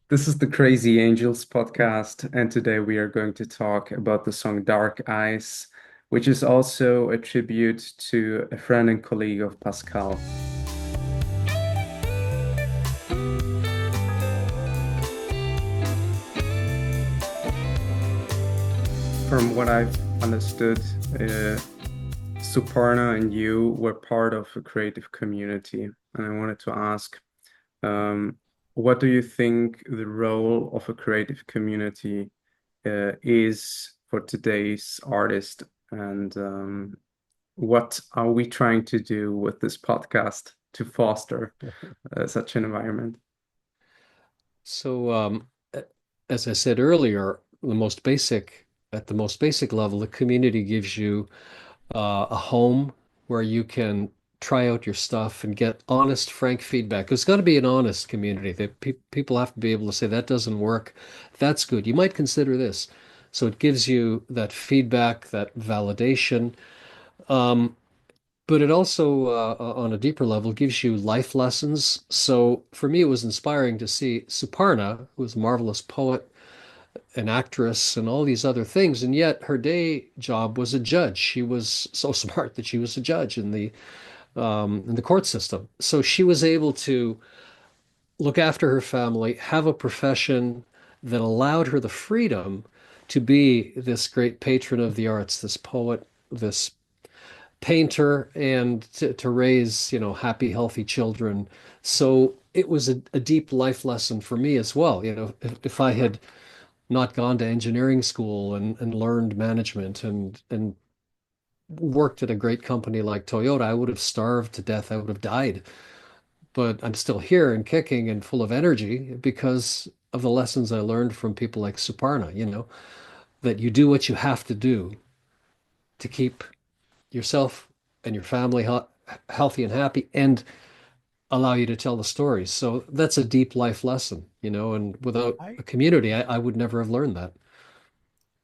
This is the Crazy Angels podcast, and today we are going to talk about the song Dark Eyes, which is also a tribute to a friend and colleague of Pascal. From what I've understood, uh, Suparna and you were part of a creative community, and I wanted to ask, um, what do you think the role of a creative community is for today's artist, and what are we trying to do with this podcast to foster such an environment? So, as I said earlier, at the most basic level, the community gives you a home where you can try out your stuff and get honest, frank feedback. It's got to be an honest community. That people have to be able to say that doesn't work, that's good. You might consider this. So it gives you that feedback, that validation. Um, but it also, on a deeper level, gives you life lessons. So for me, it was inspiring to see Suparna, who was a marvelous poet, an actress, and all these other things, and yet her day job was a judge. She was so smart that she was a judge in the court system. So she was able to look after her family, have a profession that allowed her the freedom to be this great patron of the arts, this poet, this painter, and to raise, happy, healthy children. So it was a deep life lesson for me as well. If I had not gone to engineering school and learned management and worked at a great company like Toyota, I would have starved to death. I would have died. But I'm still here and kicking and full of energy because of the lessons I learned from people like Suparna, that you do what you have to do to keep yourself and your family healthy and happy and allow you to tell the stories. So that's a deep life lesson, and without I a community, I would never have learned that.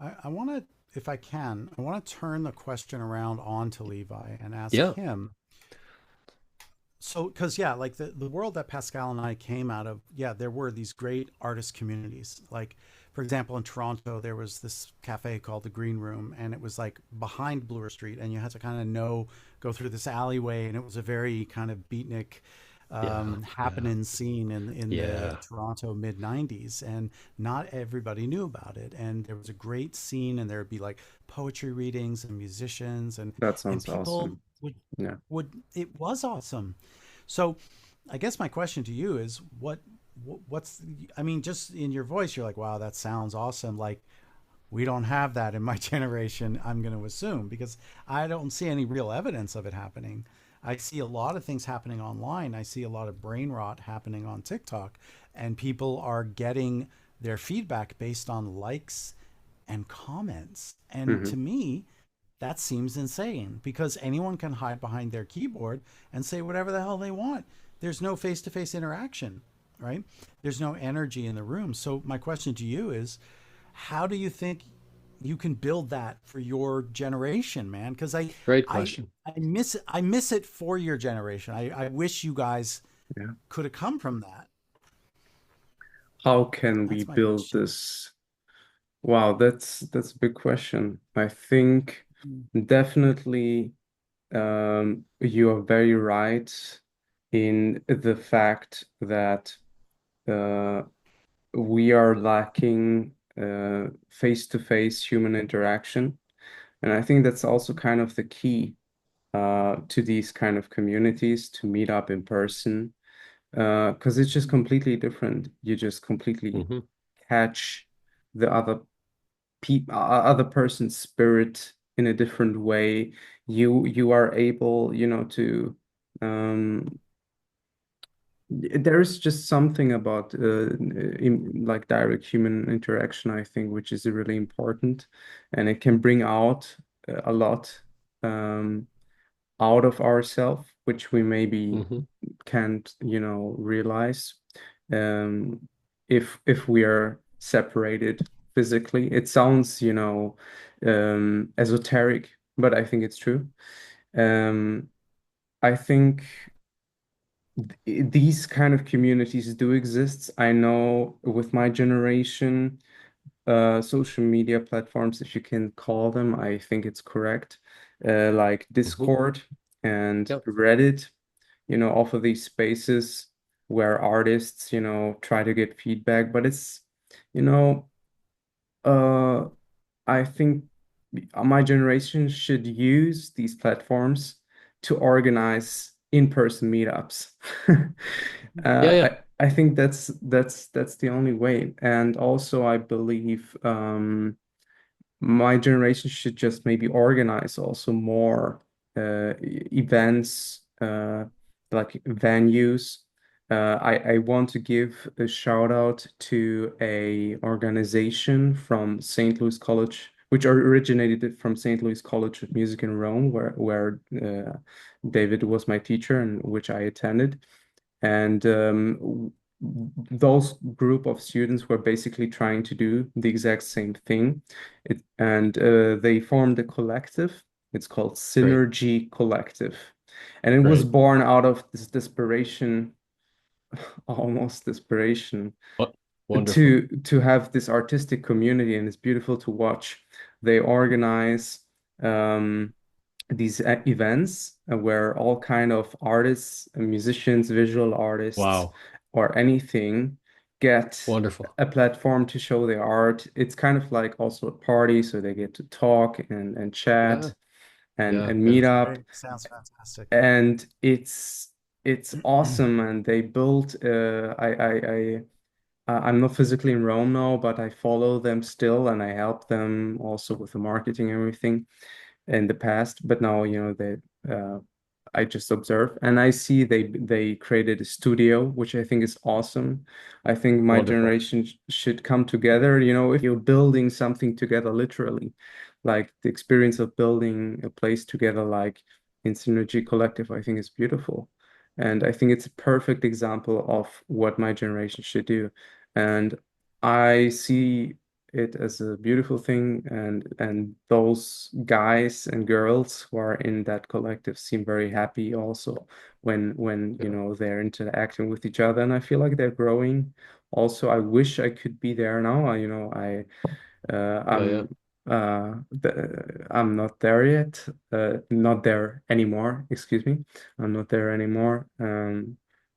I want to, if I can, I want to turn the question around on to Levi and ask Yeah. him. So, because yeah, like the world that Pascal and I came out of, yeah, there were these great artist communities. Like, for example, in Toronto, there was this cafe called the Green Room, and it was like behind Bloor Street, and you had to kind of go through this alleyway, and it was a very kind of beatnik Yeah. Yeah. happening scene in the Yeah. Toronto mid '90s, and not everybody knew about it. And there was a great scene, and there would be like poetry readings and musicians, That and sounds people awesome. Yeah. would it was awesome. So, I guess my question to you is what's I mean, just in your voice, you're like, wow, that sounds awesome. Like we don't have that in my generation, I'm going to assume, because I don't see any real evidence of it happening. I see a lot of things happening online. I see a lot of brain rot happening on TikTok, and people are getting their feedback based on likes and comments. And to Hmm. me, that seems insane because anyone can hide behind their keyboard and say whatever the hell they want. There's no face to face interaction, right? There's no energy in the room. So, my question to you is how do you think you can build that for your generation, man? Because Great I, question. I miss it. I miss it for your generation. I wish you guys Yeah. could have come from that. How can we That's my build question. this? Wow, that's a big question. I think definitely you are very right in the fact that uh, we are lacking face-to-face human interaction. And I think that's also kind of the key to these kind of communities to meet up in person because it's just completely different. You just completely Hmm. catch the other person's spirit in a different way. You are able, to there is just something about like direct human interaction, I think, which is really important, and it can bring out a lot um, out of ourselves, which we maybe Hmm. can't, realize if we are separated physically. It sounds, esoteric, but I think it's true. Um, I think. these kind of communities do exist. I know with my generation, social media platforms, if you can call them, I think it's correct, like Mhm. Discord and Yep. Reddit, offer these spaces where artists, try to get feedback, but you know, uh, I think my generation should use these platforms to organize in-person meetups. Yeah, yeah. I think that's the only way. And also, I believe my generation should just maybe organize also more events, like venues. I want to give a shout out to a organization from St. Louis College, which originated from St. Louis College of Music in Rome, where David was my teacher and which I attended. And those group of students were basically trying to do the exact same thing. And they formed a collective. It's called Great. Synergy Collective. And it was Great. born out of this desperation, almost desperation, What wonderful. to have this artistic community, and it's beautiful to watch. They organize um, these events where all kind of artists, musicians, visual artists, Wow. or anything get Wonderful. a platform to show their art. It's kind of like also a party, so they get to talk and Yeah. chat Yeah. and meet Yeah. That's up. great. Sounds fantastic. And it's awesome. And they built I'm not physically in Rome now, but I follow them still and I help them also with the marketing and everything in the past, but now I just observe and I see they created a studio, which I think is awesome. I think my Wonderful. generation should come together. If you're building something together, literally, like the experience of building a place together, like in Synergy Collective, I think is beautiful. And I think it's a perfect example of what my generation should do. And I see it as a beautiful thing, and those guys and girls who are in that collective seem very happy also when Yeah. they're interacting with each other, and I feel like they're growing. Also, I wish I could be there now. Uh, Yeah. Yeah. I'm I'm not there yet. Not there anymore. Excuse me. I'm not there anymore.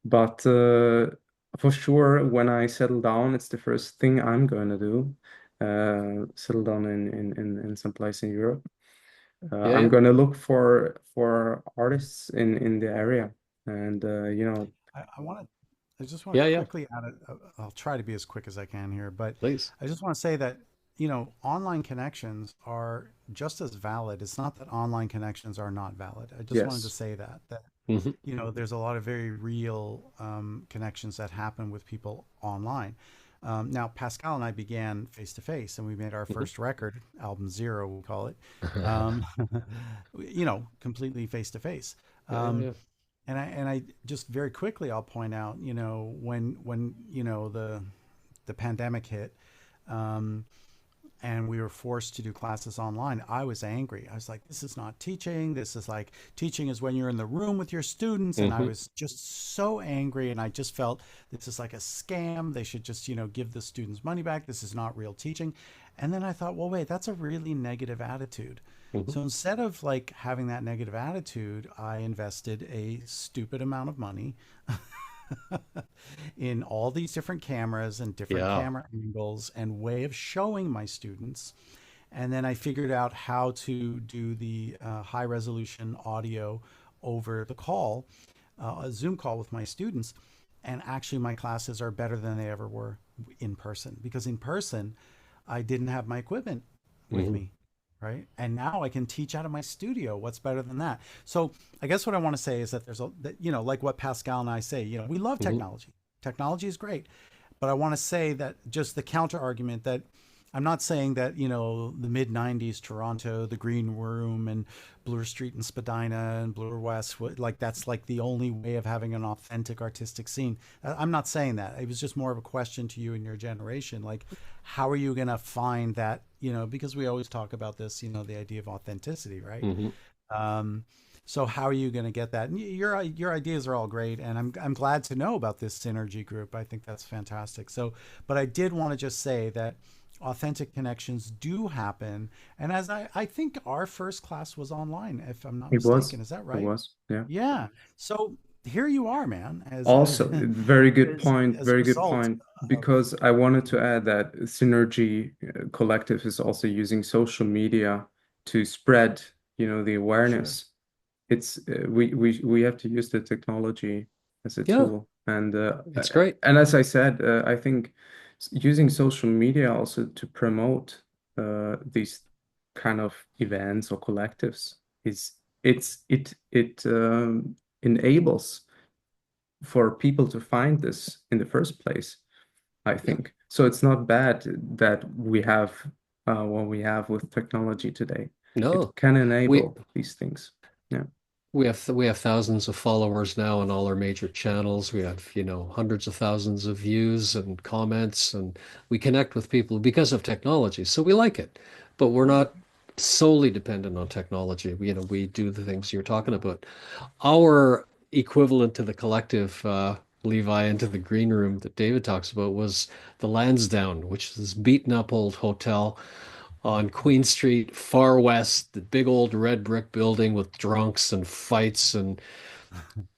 But for sure, when I settle down, it's the first thing I'm going to do. Settle down in some place in Europe. Yeah. I'm Yeah. going to look for artists in the area, and I want to. I just want to Yeah. Yeah. quickly add it. I'll try to be as quick as I can here, but Please. I just want to say that online connections are just as valid. It's not that online connections are not valid. I just wanted to yes, say that Hmm. there's a lot of very real connections that happen with people online. Now, Pascal and I began face to face, and we made our Hmm. first record, album zero, we call it, completely face to face. Yeah. Yeah. Yeah. And I just very quickly I'll point out, when the pandemic hit, um, and we were forced to do classes online, I was angry. I was like, this is not teaching. This is like teaching is when you're in the room with your students. And I Hmm. was just so angry. And I just felt this is like a scam. They should just, give the students money back. This is not real teaching. And then I thought, well, wait, that's a really negative attitude. Hmm. So instead of like having that negative attitude, I invested a stupid amount of money in all these different cameras and different Yeah. camera angles and way of showing my students. And then I figured out how to do the high resolution audio over the call, a Zoom call with my students. And actually, my classes are better than they ever were in person, because in person, I didn't have my equipment with Hmm. me. Right. And now I can teach out of my studio. What's better than that? So I guess what I want to say is that like what Pascal and I say, we love Hmm. technology. Technology is great. But I want to say that just the counter argument that I'm not saying that, the mid 90s Toronto, the Green Room and Bloor Street and Spadina and Bloor West, like that's like the only way of having an authentic artistic scene. I'm not saying that. It was just more of a question to you and your generation. Like, how are you going to find that, because we always talk about this, the idea of authenticity, right? Hmm. Um, So how are you going to get that? And your ideas are all great, and I'm glad to know about this synergy group. I think that's fantastic. So, but I did want to just say that authentic connections do happen, and as I think our first class was online, if I'm not It was. mistaken. Is that It right? was. Yeah. Yeah. So here you are, man, Also, very good point. as a Very good result point. of Because I wanted to add that Synergy Collective is also using social media to spread, the sure. awareness. We have to use the technology as a Yeah, tool, and it's great. as I said, I think using social media also to promote these kind of events or collectives is it enables for people to find this in the first place, I Yeah. think. So it's not bad that we have what we have with technology today. It No, can we enable these things. Yeah. we have thousands of followers now on all our major channels. We have, hundreds of thousands of views and comments, and we connect with people because of technology. So we like it, but we're Right. not solely dependent on technology. We do the things you're talking about. Our equivalent to the collective, Levi, into the green room that David talks about was the Lansdowne, which is this beaten up old hotel on Queen Street, far west, the big old red brick building with drunks and fights and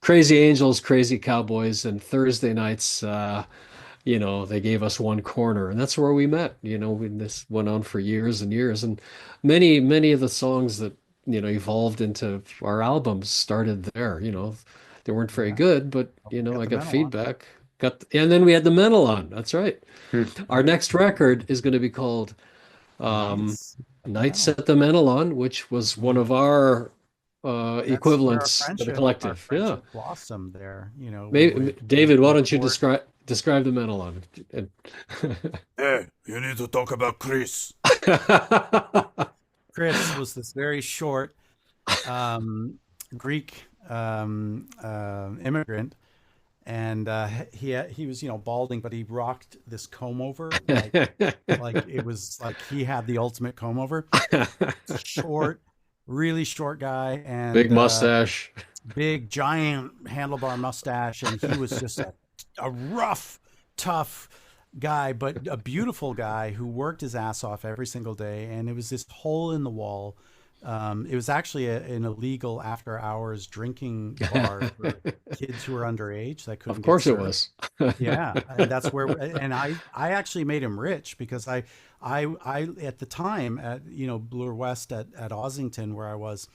crazy angels, crazy cowboys. And Thursday nights, they gave us one corner, and that's where we met. This went on for years and years, and many of the songs that evolved into our albums started there. They weren't very Yeah. good, but Got I the got mental on. feedback. And then we had the Menelon. That's right. Hmm. Our next record is going to be called um, Nights at the Nights Mental. at the Menelon, which was one of our That's where equivalents to the our collective. Yeah. friendship blossomed there. We Maybe, would David, why don't you record. describe the Menelon? And- Hey, you need to talk about Chris. Chris was this very short um, Greek immigrant, and he was balding, but he rocked this comb over like it was like he had the ultimate comb over. Short, really short guy, Big and mustache. big giant handlebar mustache, and he was just a rough, tough guy, but a beautiful guy who worked his ass off every single day. And it was this hole in the wall. It was actually an illegal after hours drinking bar for kids who were underage that Of couldn't get course it served. was. Yeah, and that's where, and I actually made him rich because I at the time at Bloor West at Ossington where I was,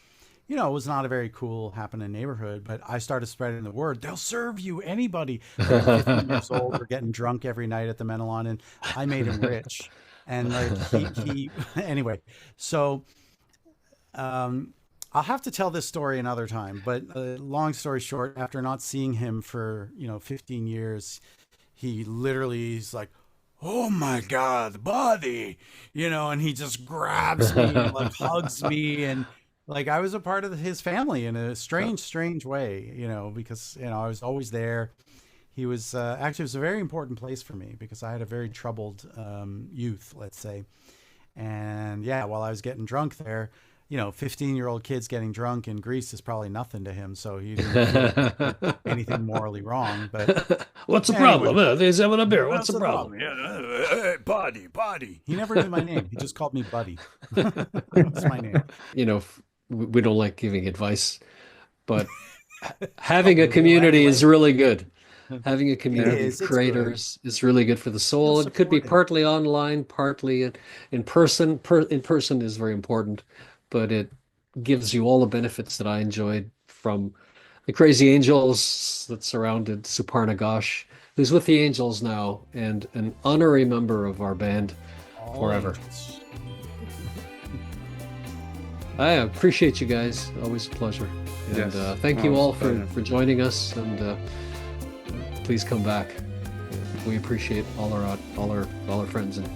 it was not a very cool happening neighborhood, but I started spreading the word. They'll serve you, anybody. Like at 15 years old, we're getting drunk every night at the Menelon, and I made him rich. And like he anyway, so um, I'll have to tell this story another time. But long story short, after not seeing him for 15 years, he literally is like, "Oh my God, buddy," and he just grabs me and like hugs me, and like I was a part of his family in a strange, strange way, because I was always there. He was actually, it was a very important place for me because I had a very troubled youth, let's say. And yeah, while I was getting drunk there, 15-year-old kids getting drunk in Greece is probably nothing to him. So he didn't feel like he did anything morally wrong. But What's the problem? anyway, He's having a beer. What's that's the the problem? problem. Yeah, hey, buddy, buddy. He never knew my name. He just called me Buddy. That was my name. We don't like giving advice, but Oh, having a we will community is anyway. really good. Having a It Yeah. community of is. It's good. creators is really good for the Feel soul. It could be supported. partly online, partly in person. In person is very important, but it gives you all the benefits that I enjoyed from the Crazy Angels that surrounded Suparna Ghosh, who's with the Angels now and an honorary member of our band All forever. angels. I appreciate you guys. Always a pleasure. And Yes. thank Oh, you it's all a pleasure. for joining us. And please come back. We appreciate all our friends and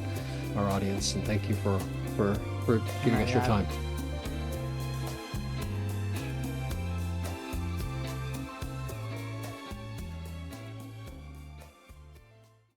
our audience. And thank you for And giving I us your have time.